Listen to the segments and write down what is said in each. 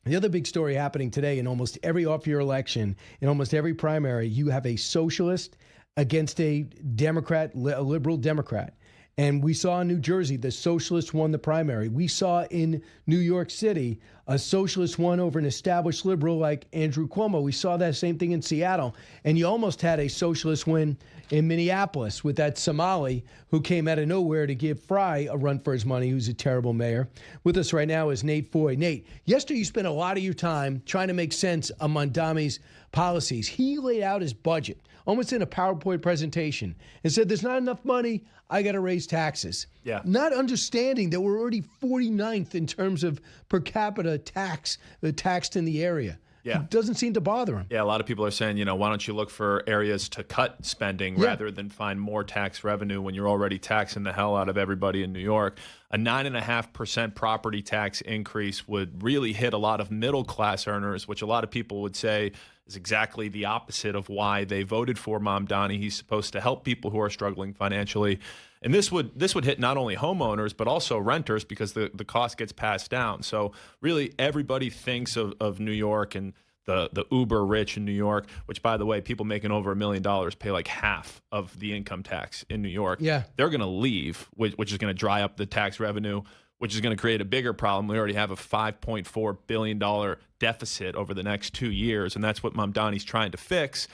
The other big story happening today in almost every off-year election, in almost every primary, you have a socialist against a Democrat, a liberal Democrat. And we saw in New Jersey, the socialist won the primary. We saw in New York City, a socialist won over an established liberal like Andrew Cuomo. We saw that same thing in Seattle. And you almost had a socialist win in Minneapolis with that Somali who came out of nowhere to give Fry a run for his money, who's a terrible mayor. With us right now is Nate Foy. Nate, yesterday you spent a lot of your time trying to make sense of Mamdani's policies. He laid out his budget, almost in a PowerPoint presentation, and said there's not enough money, I got to raise taxes. Yeah. Not understanding that we're already 49th in terms of per capita tax, taxed in the area. Yeah. It doesn't seem to bother him. Yeah, a lot of people are saying, why don't you look for areas to cut spending rather than find more tax revenue when you're already taxing the hell out of everybody in New York. A 9.5% property tax increase would really hit a lot of middle class earners, which a lot of people would say is exactly the opposite of why they voted for Mamdani. He's supposed to help people who are struggling financially. And this would hit not only homeowners, but also renters because the cost gets passed down. So really everybody thinks of New York and the uber rich in New York, which, by the way, people making over $1 million pay like half of the income tax in New York. Yeah. They're going to leave, which is going to dry up the tax revenue, which is going to create a bigger problem. We already have a $5.4 billion deficit over the next 2 years, and that's what Mamdani's trying to fix.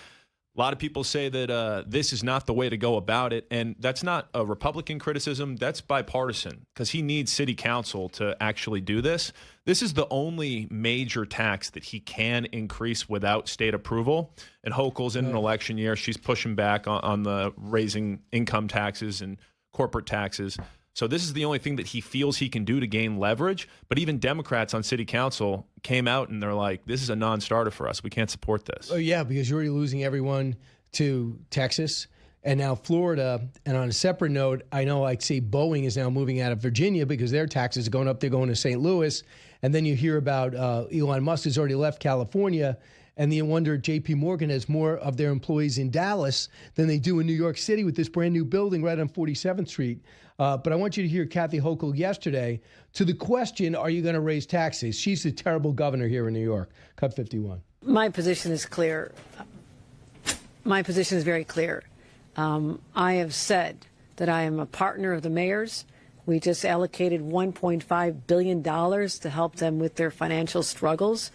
A lot of people say that this is not the way to go about it, and that's not a Republican criticism. That's bipartisan because he needs city council to actually do this. This is the only major tax that he can increase without state approval. And Hochul's in an election year. She's pushing back on the raising income taxes and corporate taxes. So this is the only thing that he feels he can do to gain leverage. But even Democrats on city council came out and they're like, this is a non-starter for us. We can't support this. Oh, yeah, because you're already losing everyone to Texas and now Florida. And on a separate note, I know I see Boeing is now moving out of Virginia because their taxes are going up. They're going to St. Louis. And then you hear about Elon Musk has already left California. And you wonder, J.P. Morgan has more of their employees in Dallas than they do in New York City with this brand new building right on 47th Street. But I want you to hear Kathy Hochul yesterday to the question, are you going to raise taxes? She's the terrible governor here in New York. Cut 51. My position is clear. My position is very clear. I have said that I am a partner of the mayors. We just allocated $1.5 billion to help them with their financial struggles.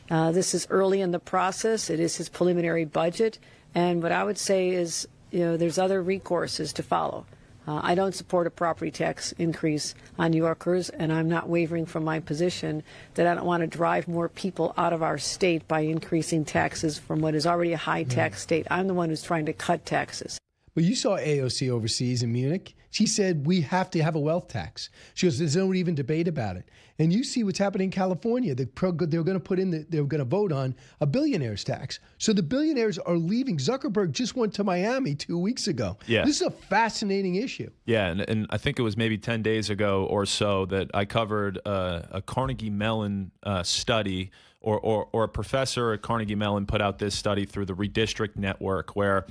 This is early in the process. It is his preliminary budget. And what I would say is, there's other recourses to follow. I don't support a property tax increase on New Yorkers, and I'm not wavering from my position that I don't want to drive more people out of our state by increasing taxes from what is already a high tax state. I'm the one who's trying to cut taxes. Well, you saw AOC overseas in Munich. She said, we have to have a wealth tax. She goes, there's no even debate about it. And you see what's happening in California. They're going to vote on a billionaire's tax. So the billionaires are leaving. Zuckerberg just went to Miami 2 weeks ago. Yeah. This is a fascinating issue. Yeah, and I think it was maybe 10 days ago or so that I covered a Carnegie Mellon study, or a professor at Carnegie Mellon put out this study through the Redistrict Network where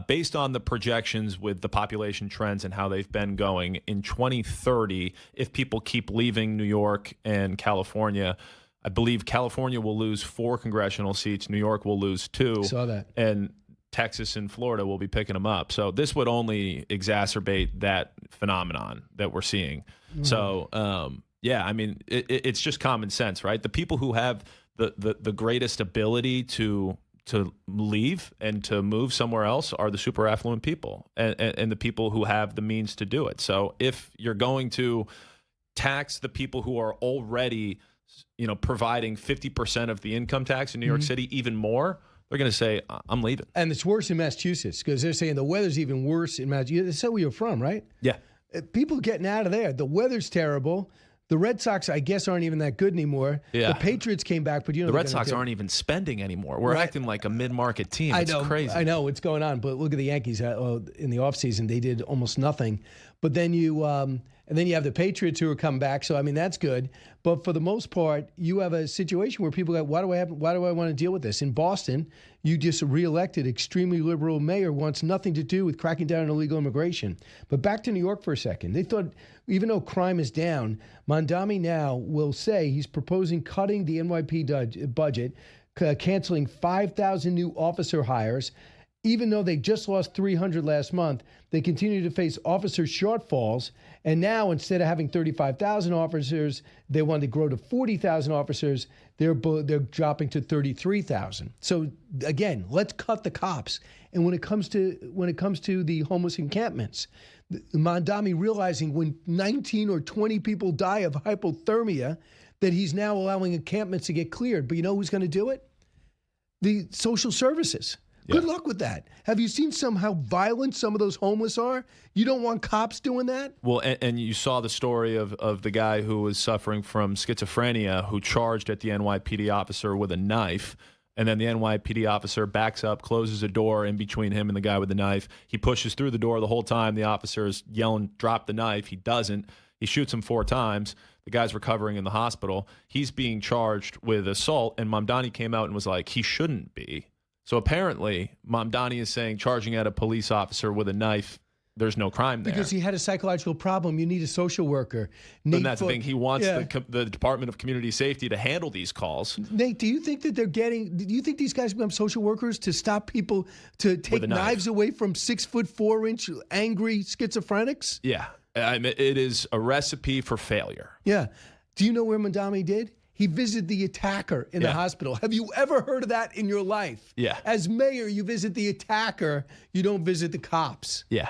based on the projections with the population trends and how they've been going, in 2030, if people keep leaving New York and California, I believe California will lose 4 congressional seats, New York will lose 2. Saw that. And Texas and Florida will be picking them up. So this would only exacerbate that phenomenon that we're seeing. So, yeah, I mean, it's just common sense, right? The people who have the greatest ability to leave and to move somewhere else are the super affluent people and the people who have the means to do it. So if you're going to tax the people who are already, providing 50% of the income tax in New York City even more, they're going to say, I'm leaving. And it's worse in Massachusetts because they're saying the weather's even worse in Massachusetts. That's where you're from, right? Yeah. People getting out of there. The weather's terrible. The Red Sox, I guess, aren't even that good anymore. Yeah. The Patriots came back, but the Red Sox aren't even spending anymore. We're acting like a mid-market team. It's crazy. I know what's going on, but look at the Yankees. In the offseason, they did almost nothing. But then and And then you have the Patriots who are coming back. So, I mean, that's good. But for the most part, you have a situation where people go, why do I want to deal with this? In Boston, you just reelected extremely liberal mayor, wants nothing to do with cracking down on illegal immigration. But back to New York for a second. They thought, even though crime is down, Mamdani now will say he's proposing cutting the NYPD budget, canceling 5,000 new officer hires. Even though they just lost 300 last month, they continue to face officer shortfalls. And now, instead of having 35,000 officers, they want to grow to 40,000 officers. They're dropping to 33,000. So again, let's cut the cops. And when it comes to the homeless encampments, Mamdani realizing when 19 or 20 people die of hypothermia, that he's now allowing encampments to get cleared. But you know who's going to do it? The social services. Good luck with that. Have you seen how violent some of those homeless are? You don't want cops doing that? Well, and you saw the story of the guy who was suffering from schizophrenia who charged at the NYPD officer with a knife. And then the NYPD officer backs up, closes a door in between him and the guy with the knife. He pushes through the door the whole time. The officer is yelling, drop the knife. He doesn't. He shoots him 4 times. The guy's recovering in the hospital. He's being charged with assault. And Mamdani came out and was like, he shouldn't be. So apparently, Mamdani is saying charging at a police officer with a knife, there's no crime there. Because he had a psychological problem. You need a social worker. And that's the thing. He wants the Department of Community Safety to handle these calls. Nate, do you think that do you think these guys become social workers to stop people to take knives away from 6'4" angry schizophrenics? Yeah. I mean, it is a recipe for failure. Yeah. Do you know where Mamdani did? He visited the attacker in the hospital. Have you ever heard of that in your life? Yeah. As mayor, you visit the attacker. You don't visit the cops. Yeah.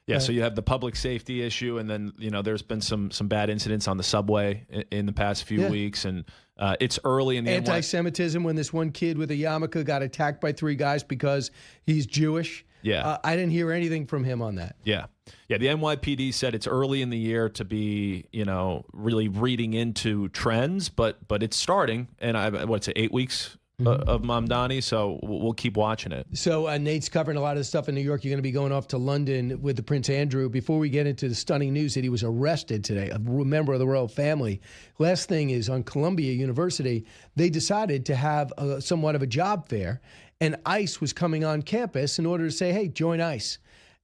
Yeah, so you have the public safety issue, and then there's been some bad incidents on the subway in the past few weeks, and it's early in the anti-Semitism when this one kid with a yarmulke got attacked by 3 guys because he's Jewish. Yeah, I didn't hear anything from him on that. Yeah. The NYPD said it's early in the year to be really reading into trends, but it's starting, and 8 weeks. Of Mamdani, so we'll keep watching it. So Nate's covering a lot of the stuff in New York. You're going to be going off to London with the Prince Andrew. Before we get into the stunning news that he was arrested today, a member of the royal family. Last thing is on Columbia University, they decided to have somewhat of a job fair, and ICE was coming on campus in order to say, hey, join ICE.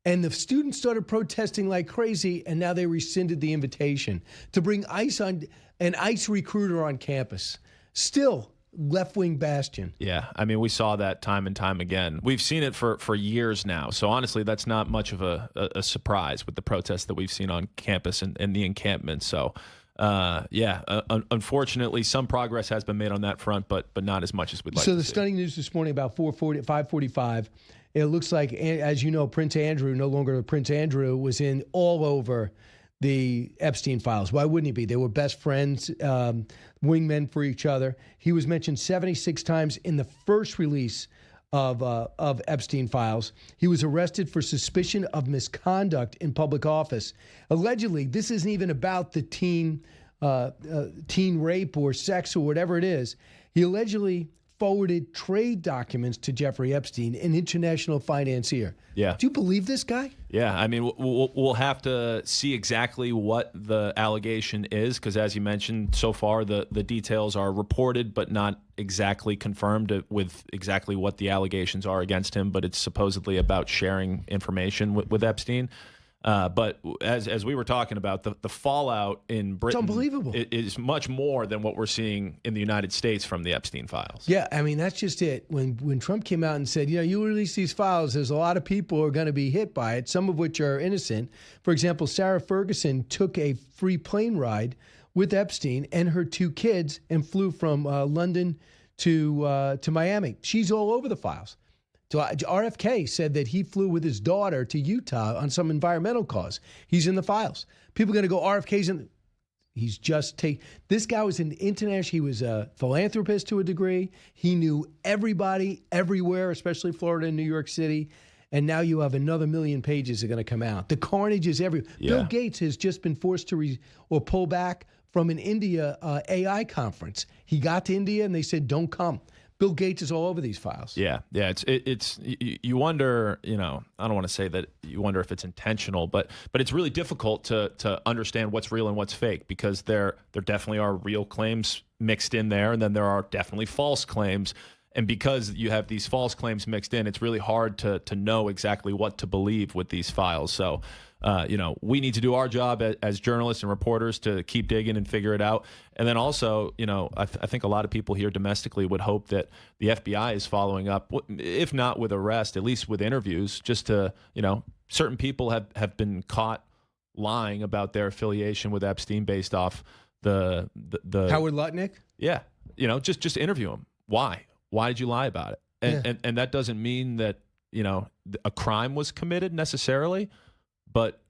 And the students started protesting like crazy, and now they rescinded the invitation to bring ICE on, an ICE recruiter on campus. Still, left-wing bastion. Yeah, I mean, we saw that time and time again. We've seen it for years now. So honestly, that's not much of a surprise with the protests that we've seen on campus and the encampment. So unfortunately, some progress has been made on that front, but not as much as we'd like to see. So the stunning news this morning about 5:45, it looks like, as you know, Prince Andrew, no longer Prince Andrew, was in all over the Epstein files. Why wouldn't he be? They were best friends, wingmen for each other. He was mentioned 76 times in the first release of Epstein files. He was arrested for suspicion of misconduct in public office. Allegedly, this isn't even about the teen rape or sex or whatever it is. He allegedly forwarded trade documents to Jeffrey Epstein, an international financier. Yeah. Do you believe this guy? Yeah, I mean, we'll have to see exactly what the allegation is, because as you mentioned, so far the details are reported but not exactly confirmed with exactly what the allegations are against him, but it's supposedly about sharing information with Epstein. But as we were talking about, the fallout in Britain, it's unbelievable. Is much more than what we're seeing in the United States from the Epstein files. Yeah, I mean, that's just it. When Trump came out and said, you release these files, there's a lot of people who are going to be hit by it, some of which are innocent. For example, Sarah Ferguson took a free plane ride with Epstein and her 2 kids and flew from London to Miami. She's all over the files. So RFK said that he flew with his daughter to Utah on some environmental cause. He's in the files. People are going to go, RFK's in. He's just this guy was an international. He was a philanthropist to a degree. He knew everybody everywhere, especially Florida and New York City. And now you have another 1 million pages that are going to come out. The carnage is everywhere. Yeah. Bill Gates has just been forced to pull back from an India AI conference. He got to India and they said, don't come. Bill Gates is all over these files. Yeah. You wonder, I don't want to say that you wonder if it's intentional, but it's really difficult to understand what's real and what's fake, because there definitely are real claims mixed in there, and then there are definitely false claims. And because you have these false claims mixed in, it's really hard to know exactly what to believe with these files. So, we need to do our job as journalists and reporters to keep digging and figure it out. And then also, I think a lot of people here domestically would hope that the FBI is following up, if not with arrest, at least with interviews, just to, certain people have been caught lying about their affiliation with Epstein based off the Howard Lutnick? Yeah. Just interview him. Why? Why did you lie about it? And that doesn't mean that, a crime was committed necessarily, but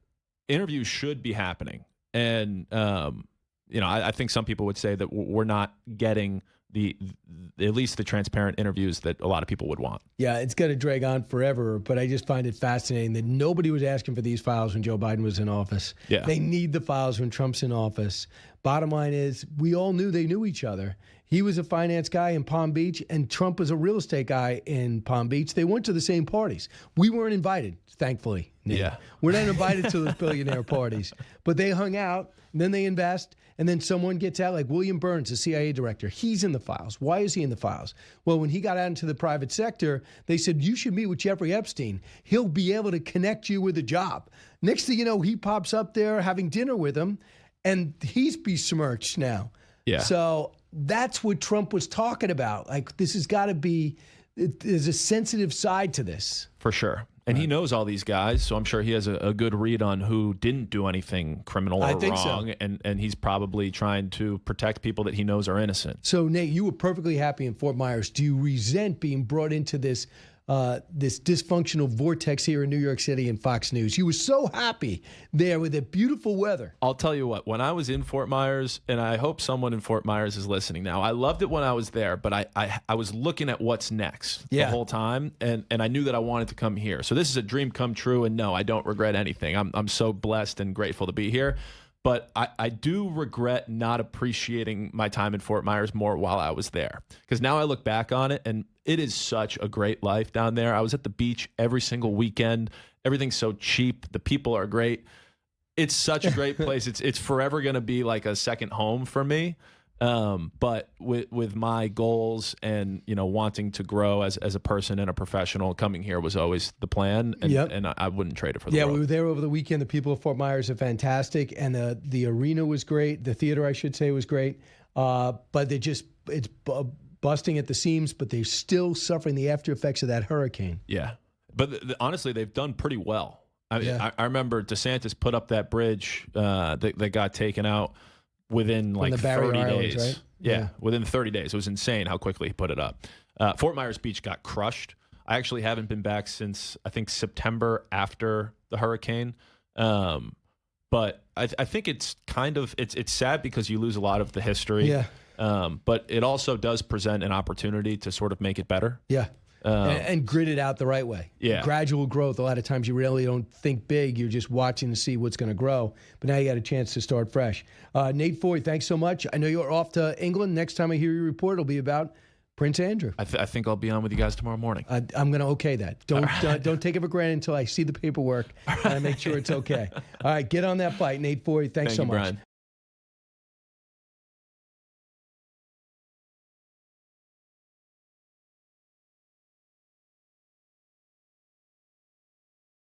interviews should be happening. And, I think some people would say that we're not getting at least the transparent interviews that a lot of people would want. Yeah, it's going to drag on forever, but I just find it fascinating that nobody was asking for these files when Joe Biden was in office. Yeah. They need the files when Trump's in office. Bottom line is, we all knew they knew each other. He was a finance guy in Palm Beach, and Trump was a real estate guy in Palm Beach. They went to the same parties. We weren't invited, thankfully. Nate. Yeah. We're not invited to those billionaire parties. But they hung out, and then they invest, and then someone gets out, like William Burns, the CIA director. He's in the files. Why is he in the files? Well, when he got out into the private sector, they said, you should meet with Jeffrey Epstein. He'll be able to connect you with a job. Next thing you know, he pops up there having dinner with him, and he's besmirched now. Yeah. So that's what Trump was talking about. Like, this has got to be, there's a sensitive side to this. For sure. And he knows all these guys, so I'm sure he has a good read on who didn't do anything criminal or wrong. So. And he's probably trying to protect people that he knows are innocent. So, Nate, you were perfectly happy in Fort Myers. Do you resent being brought into this this dysfunctional vortex here in New York City and Fox News? You were so happy there with the beautiful weather. I'll tell you what, when I was in Fort Myers, and I hope someone in Fort Myers is listening now, I loved it when I was there, but I was looking at what's next the whole time, and I knew that I wanted to come here. So this is a dream come true, and no, I don't regret anything. I'm so blessed and grateful to be here. But I do regret not appreciating my time in Fort Myers more while I was there. Because now I look back on it, and it is such a great life down there. I was at the beach every single weekend. Everything's so cheap. The people are great. It's such a great place. It's forever going to be like a second home for me. But with my goals and, wanting to grow as a person and a professional, coming here was always the plan, and I wouldn't trade it for the world. We were there over the weekend. The people of Fort Myers are fantastic, and the arena was great. The theater, I should say, was great. But it's busting at the seams, but they're still suffering the after effects of that hurricane. Yeah. But honestly, they've done pretty well. I remember DeSantis put up that bridge that got taken out within like 30 days. Right? Yeah, within 30 days. It was insane how quickly he put it up. Fort Myers Beach got crushed. I actually haven't been back since, I think, September after the hurricane. But I think it's kind of, it's sad because you lose a lot of the history. Yeah. But it also does present an opportunity to sort of make it better. Yeah. And grit it out the right way. Yeah. Gradual growth. A lot of times you really don't think big. You're just watching to see what's going to grow. But now you got a chance to start fresh. Nate Foy, thanks so much. I know you're off to England. Next time I hear your report, it'll be about Prince Andrew. I think I'll be on with you guys tomorrow morning. I'm going to okay that. Don't take it for granted until I see the paperwork and I make sure it's okay. All right, get on that flight. Nate Foy, thanks so much. Brian.